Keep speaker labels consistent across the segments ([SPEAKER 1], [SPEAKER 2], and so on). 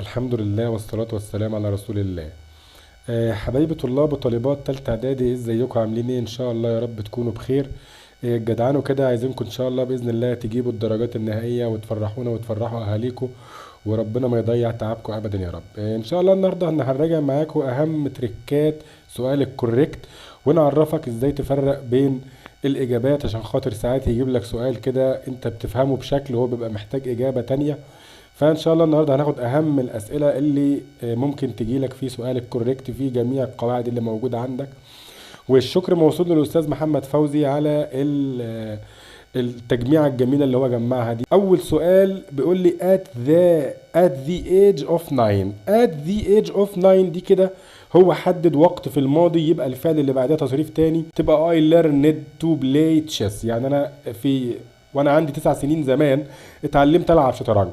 [SPEAKER 1] الحمد لله والصلاة والسلام على رسول الله. حبايبي طلاب وطالبات تالتة اعدادي، ازيكم عاملين ايه؟ ان شاء الله يا رب تكونوا بخير. جدعانوا كده، عايزينكم ان شاء الله باذن الله تجيبوا الدرجات النهائية وتفرحونا وتفرحوا اهاليكم، وربنا ما يضيع تعبكم ابدا يا رب. ان شاء الله النهارده هنراجع معاكم اهم تريكات سؤال الكوريكت، ونعرفك ازاي تفرق بين الاجابات، عشان خاطر ساعات يجيب لك سؤال كده انت بتفهمه بشكل هو بيبقى محتاج اجابة تانية. فان شاء الله النهارده هناخد اهم الاسئله اللي ممكن تجيلك في سؤال الكوريكت في جميع القواعد اللي موجوده عندك. والشكر موصول للاستاذ محمد فوزي على التجميعة الجميلة اللي هو جمعها دي. أول سؤال بيقول لي at the age of 9. at the age of 9 دي كده هو حدد وقت في الماضي، يبقى الفعل اللي بعدها تصريف تاني، تبقى I learned to play chess. يعني أنا وأنا عندي 9 سنين زمان اتعلمت ألعب شطرنج.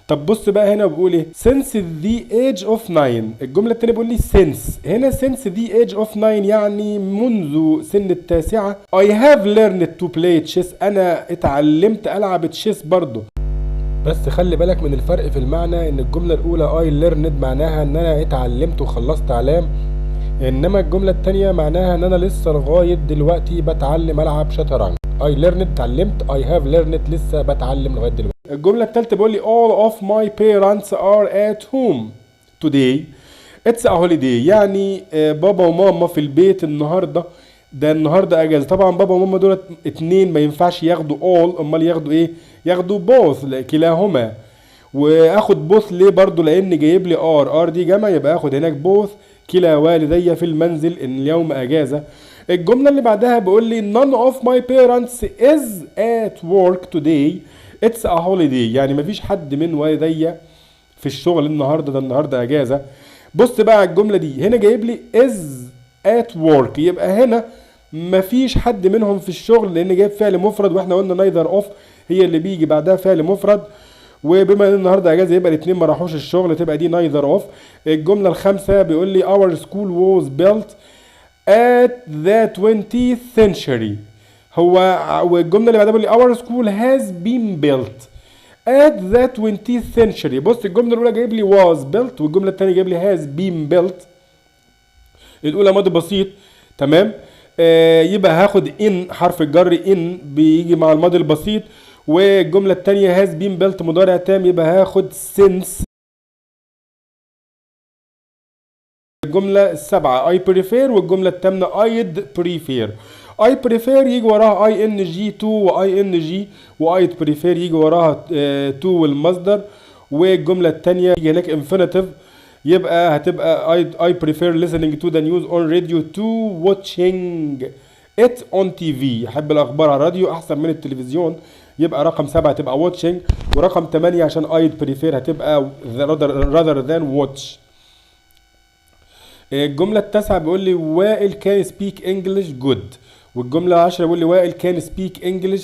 [SPEAKER 1] طب بص بقى هنا بيقول ايه since the age of 9. الجملة التانية بيقول لي since. هنا since the age of 9 يعني منذ سن التاسعة. I have learned to play chess. أنا اتعلمت ألعب تشيس برضو. بس خلي بالك من الفرق في المعنى، إن الجملة الأولى I learned معناها إن أنا اتعلمت وخلصت علام، إنما الجملة التانية معناها إن أنا لسه لغاية دلوقتي بتعلم ألعب شطرنج. I learned اتعلمت، I have learned لسه بتعلم لغاية دلوقتي. الجملة التالتة بيقول لي all of my parents are at home today. it's a holiday. يعني بابا وماما في البيت النهاردة، ده النهاردة اجازة. طبعا بابا وماما دول اتنين ما ينفعش ياخدوا all، امال ياخدوا ايه؟ ياخدوا both، كلاهما. واخد both ليه برضو؟ لان جايب لي ار دي جمع، يبقى اخد هناك both كلا والدي في المنزل ان اليوم اجازة. الجملة اللي بعدها بيقول لي none of my parents is at work today. it's a holiday. يعني مفيش حد من والدي في الشغل النهارده، ده النهارده اجازه. بص بقى على الجمله دي، هنا جايب لي is at work، يبقى هنا مفيش حد منهم في الشغل لان جايب فعل مفرد، واحنا قلنا neither of هي اللي بيجي بعدها فعل مفرد، وبما ان النهارده اجازه يبقى الاثنين ما راحوش الشغل، تبقى دي neither of. الجمله الخامسه بيقول لي our school was built at the 20th century. والجمله اللي بعدها بيقول لي our school has been built at the 20th century. بص الجمله الاولى جايب لي was built، والجمله الثانيه جايب لي has been built. الاولى ماضي بسيط، تمام. يبقى هاخد ان، حرف الجر ان بيجي مع الماضي البسيط. والجمله الثانيه has been built مضارع تام، يبقى هاخد since. الجمله السابعه I prefer، والجمله الثامنه I'd prefer. I prefer يجي وراها ing to و ing، و I'd prefer يجي وراها to والمصدر. والجملة التانية يجي هناك infinitive، يبقى هتبقى I prefer listening to the news on radio to watching it on TV. أحب الأخبار على الراديو أحسن من التلفزيون، يبقى رقم 7 هتبقى watching، ورقم 8 عشان I'd prefer هتبقى rather than watch. الجملة التاسعة بيقول لي وائل كان speak English good. والجملة العاشرة بيقول لي وائل كان speak English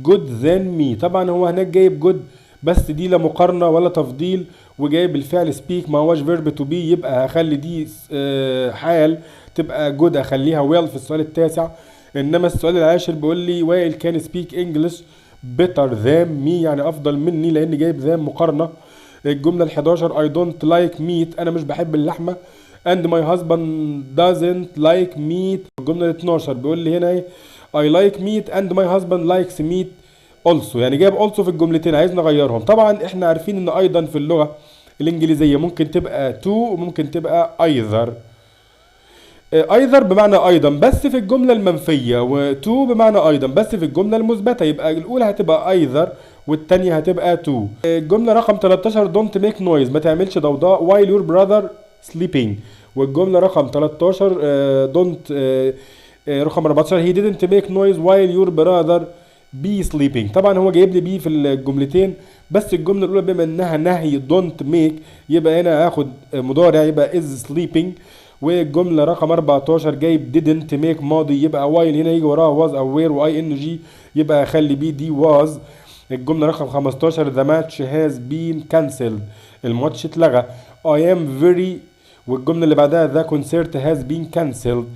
[SPEAKER 1] good than me. طبعا هو هناك جايب good، بس دي لا مقارنة ولا تفضيل، وجايب الفعل speak ما هوش verb to be، يبقى هخلي دي حال تبقى good، اخليها well في السؤال التاسع. انما السؤال العاشر بيقول لي وائل كان speak English better than me، يعني افضل مني، لان جايب than مقارنة. الجملة ال11 I don't like meat، انا مش بحب اللحمة. and my husband doesn't like meat. الجملة ال 12 بيقول لي هنا ايه I like meat and my husband likes meat also، يعني جايب also في الجملتين، عايز نغيرهم. طبعا احنا عارفين ان ايضا في اللغة الانجليزية ممكن تبقى to وممكن تبقى either. either بمعنى ايضا بس في الجملة المنفية، و to بمعنى ايضا بس في الجملة المثبتة، يبقى الاولى هتبقى either والتانية هتبقى to. الجملة رقم 13 don't make noise، ما تعملش ضوضاء while your brother sleeping. والجملة رقم 13 رقم 14 he didn't make noise while your brother be sleeping. طبعا هو جايب لي بي في الجملتين، بس الجملة الأولى بما إنها نهي don't make، يبقى هنا هاخد مضارع يبقى is sleeping. والجملة رقم 14 جايب didn't make ماضي، يبقى while هنا يجي وراها was أو were و ing، يبقى أخلي بي دي was. الجملة رقم 15 the match has been cancelled، الماتش اتلغى. I am very، والجملة اللي بعدها the concert has been cancelled.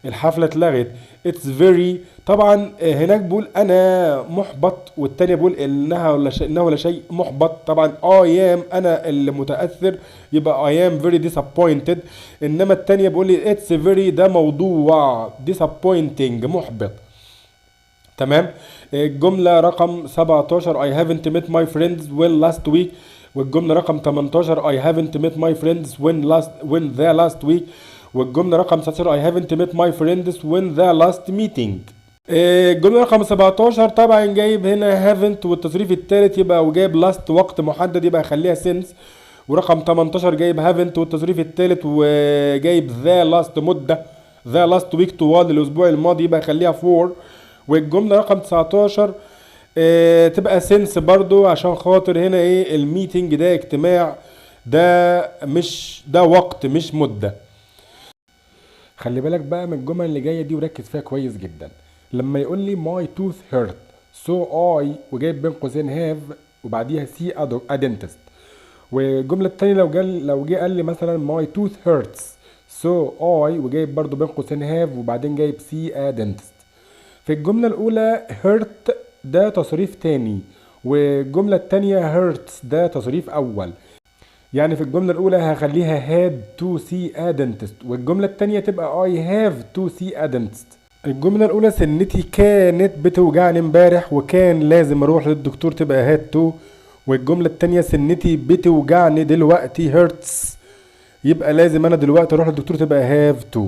[SPEAKER 1] الحفلة اتلغت. it's very طبعا هناك بقول انا محبط، والتانية بقول انه لا شيء محبط. طبعا I am انا اللي متأثر، يبقى I am very disappointed. انما التانية بقول لي it's very ده موضوع disappointing محبط. تمام. الجملة رقم 17 I haven't met my friends well last week. والجملة رقم 18 I haven't met my friends when the last week. والجملة رقم 19 I haven't met my friends when the last meeting. الجملة رقم 17 طبعا جايب هنا haven't والتصريف الثالث يبقى، وجايب last وقت محدد يبقى خليها since. ورقم 18 جايب haven't والتصريف الثالث وجايب the last مدة the last week طوال الأسبوع الماضي يبقى خليها for. والجملة رقم 19 تبقى سنس برضو عشان خاطر هنا ايه الميتنج ده اجتماع، ده وقت مش مدة. خلي بالك بقى من الجمل اللي جاية دي وركز فيها كويس جدا. لما يقول لي my tooth hurt so I وجايب بين قوسين have وبعديها see a dentist. والجملة التانية لو جه قال لي مثلا my tooth hurts so I وجايب برضو بين قوسين have وبعدين جايب see a dentist. في الجملة الأولى hurt ده تصريف تاني، والجملة التانية hurts ده تصريف أول. يعني في الجملة الأولى هخليها had to see a dentist، والجملة التانية تبقى I have to see a dentist. الجملة الأولى سنتي كانت بتوجعني امبارح وكان لازم أروح للدكتور تبقى had to. والجملة التانية سنتي بتوجعني دلوقتي hurts يبقى لازم أنا دلوقتي أروح للدكتور تبقى have to.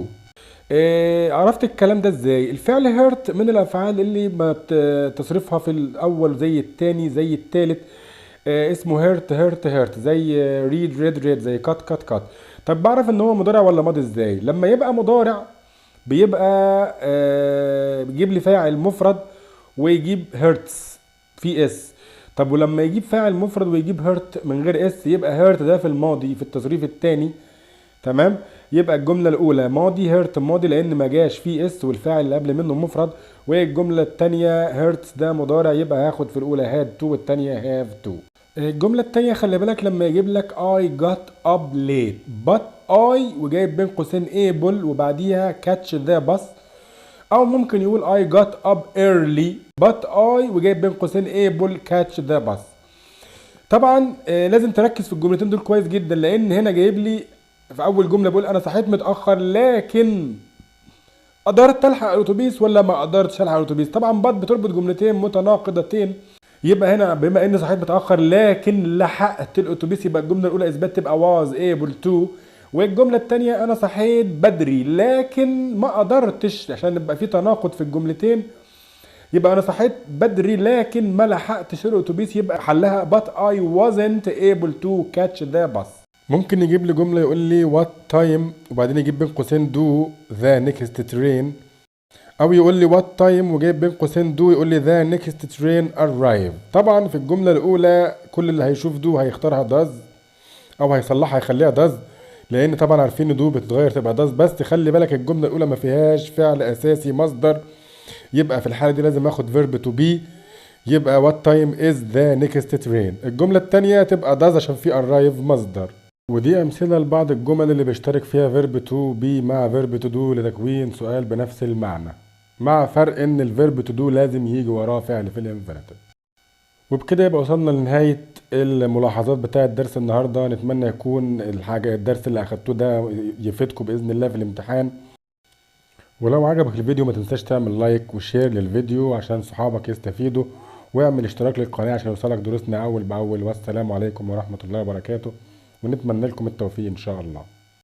[SPEAKER 1] عرفت الكلام ده ازاي؟ الفعل هيرت من الافعال اللي ما تصرفها في الاول زي التاني زي التالت. اسمه هيرت زي ريد زي كات. طب بعرف ان هو مضارع ولا ماضي ازاي؟ لما يبقى مضارع بيبقى بيجيب لي فاعل مفرد ويجيب هيرتس في اس. طب ولما يجيب فاعل مفرد ويجيب هيرت من غير اس يبقى هيرت ده في الماضي في التصريف التاني. تمام. يبقى الجملة الأولى ماضي هيرت ماضي لأن ما جاش فيه اس والفاعل اللي قبل منه مفرد. والجملة التانية هيرتس ده مضارع يبقى هاخد في الأولى هاد تو والتانية هاف تو. الجملة التانية خلي بالك لما يجيب لك I got up late but I وجايب بين قوسين able وبعديها catch the bus، أو ممكن يقول I got up early but I وجايب بين قوسين able catch the bus. طبعا لازم تركز في الجملتين دول كويس جدا، لأن هنا جايب لي في اول جمله بقول انا صحيت متاخر لكن قدرت الحق الاتوبيس ولا ما قدرتش الحق الاتوبيس. طبعا بتربط جملتين متناقضتين، يبقى هنا بما اني صحيت متاخر لكن لحقت الاتوبيس يبقى الجمله الاولى اثبات تبقى was able to. والجمله الثانيه انا صحيت بدري لكن ما قدرتش، عشان يبقى في تناقض في الجملتين يبقى انا صحيت بدري لكن ما لحقتش الاتوبيس يبقى حلها but I wasn't able to catch the bus. ممكن يجيب لي جملة يقول لي what time وبعدين يجيب بين قوسين do the next train، أو يقول لي what time وجايب بين قوسين do يقول لي the next train arrive. طبعا في الجملة الأولى كل اللي هيشوف do هيختارها does أو هيصلحها هيخليها does، لأن طبعا عارفين do بتتغير تبقى does. بس خلي بالك الجملة الأولى ما فيهاش فعل أساسي مصدر، يبقى في الحالة دي لازم آخد verb to be يبقى what time is the next train. الجملة التانية تبقى does عشان في arrive مصدر. ودي أمثلة لبعض الجمل اللي بيشترك فيها verb to be مع verb to do لتكوين سؤال بنفس المعنى، مع فرق إن الverb to do لازم يجي وراه فعل في الانفينيتيف. وبكده يبقى وصلنا لنهاية الملاحظات بتاعة درس النهاردة. نتمنى يكون الدرس اللي أخدتوه ده يفيدكم بإذن الله في الامتحان. ولو عجبك الفيديو ما تنساش تعمل لايك وشير للفيديو عشان صحابك يستفيدوا، واعمل اشتراك للقناة عشان يوصلك دروسنا أول بأول. والسلام عليكم ورحمة الله وبركاته، ونتمنى لكم التوفيق إن شاء الله.